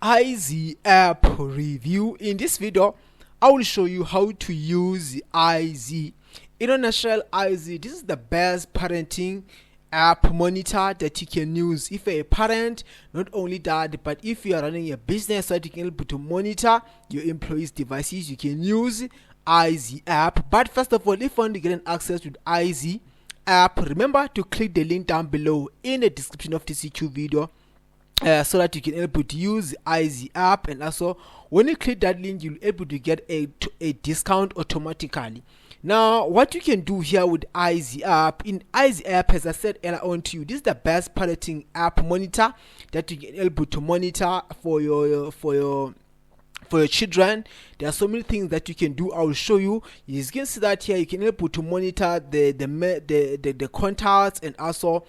Eyezy app review. In this video, I will show you how to use Eyezy. In a nutshell, Eyezy, this is the best parenting app monitor that you can use if you're a parent. Not only that, but if you are running a business that you can able to monitor your employees' devices, you can use Eyezy app. But first of all, if you want to get an access to Eyezy app, remember to click the link down below in the description of this YouTube video. So that you can able to use Eyezy app, and also when you click that link, you'll able to get a discount automatically. Now, what you can do here with Eyezy app, in Eyezy app, as I said earlier on to you, this is the best parenting app monitor that you can able to monitor for your children. There are so many things that you can do. I will show you. You can see that here you can able to monitor the contacts, and also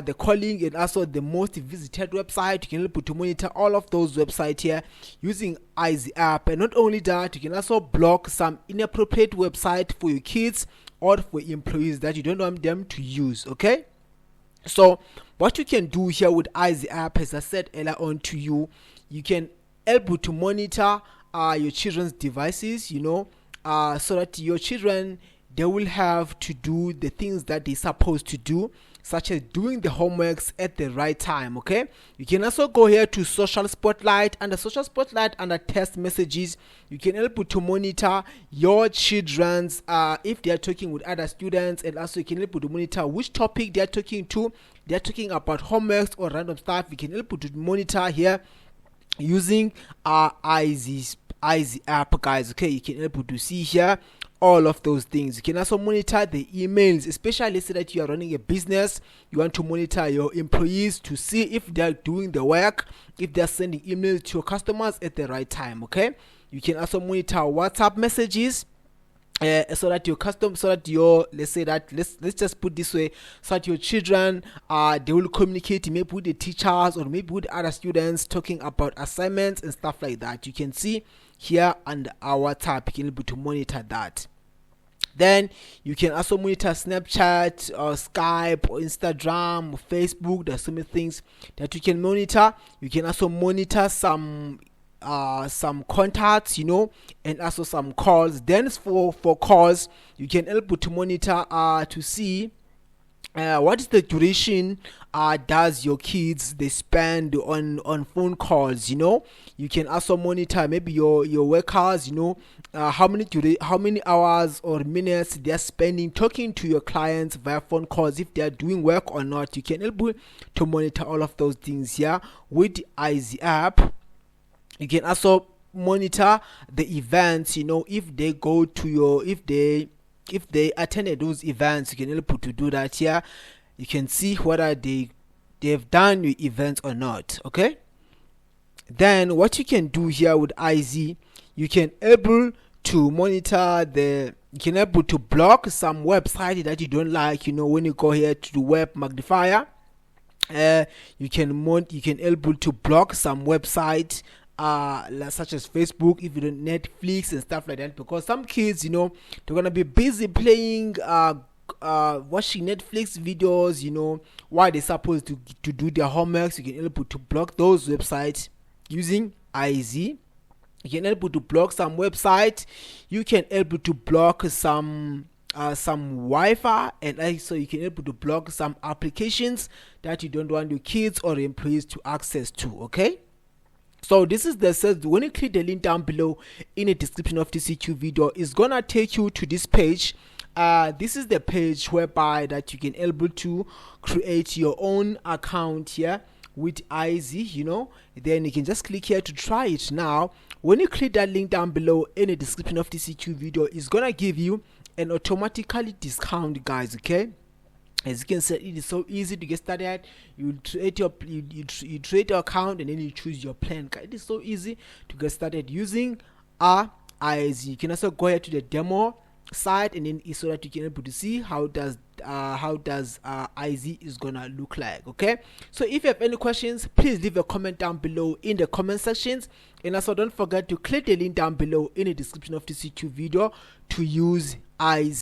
the calling, and also the most visited website. You can able to monitor all of those websites here using Eyezy app. And not only that, you can also block some inappropriate website for your kids or for employees that you don't want them to use. Okay, so what you can do here with Eyezy app, as I said earlier on to you, you can able to monitor your children's devices, so that your children, they will have to do the things that they're supposed to do, such as doing the homeworks at the right time. Okay, you can also go here to social spotlight. Under social spotlight, under test messages, you can able to monitor your children's if they are talking with other students, and also you can able to monitor which topic they are talking to. They are talking about homeworks or random stuff. You can able to monitor here using Eyezy app, guys. Okay, you can able to see here all of those things. You can also monitor the emails, especially say that you are running a business. You want to monitor your employees to see if they are doing the work, if they are sending emails to your customers at the right time. Okay, you can also monitor WhatsApp messages, so that your let's just put this way, so that your children they will communicate maybe with the teachers or maybe with other students talking about assignments and stuff like that. You can see here under our WhatsApp, you can be able to monitor that. Then you can also monitor Snapchat or Skype or Instagram or Facebook. There's so many things that you can monitor. You can also monitor some contacts, and also some calls. Then for calls, you can able to monitor to see what is the duration does your kids they spend on phone calls. You can also monitor maybe your workers, how many hours or minutes they are spending talking to your clients via phone calls, if they are doing work or not. You can able to monitor all of those things here with Eyezy app. You can also monitor the events, if they go to if they attended those events. You can able to do that here. You can see whether they've done your events or not. Okay, then what you can do here with Eyezy, you can able to monitor you can able to block some website that you don't like. When you go here to the web magnifier, you can able to block some website such as Facebook, if you don't Netflix and stuff like that, because some kids, they're gonna be busy playing watching Netflix videos, while they're supposed to do their homeworks. You can able to block those websites using Eyezy. You can able to block some websites. You can able to block some Wi-Fi, and also you can able to block some applications that you don't want your kids or employees to access to. Okay, so this is when you click the link down below in the description of this YouTube video, it's gonna take you to this page. This is the page whereby that you can able to create your own account here with Eyezy. Then you can just click here to try it. Now when you click that link down below in the description of this YouTube video, it's gonna give you an automatically discount, guys. Okay, as you can see, it is so easy to get started. You create your account, and then you choose your plan. It is so easy to get started using Eyezy. You can also go here to the demo site, and then so that you can able to see how does Eyezy is gonna look like. Okay, so if you have any questions, please leave a comment down below in the comment sections, and also don't forget to click the link down below in the description of this YouTube video to use Eyezy.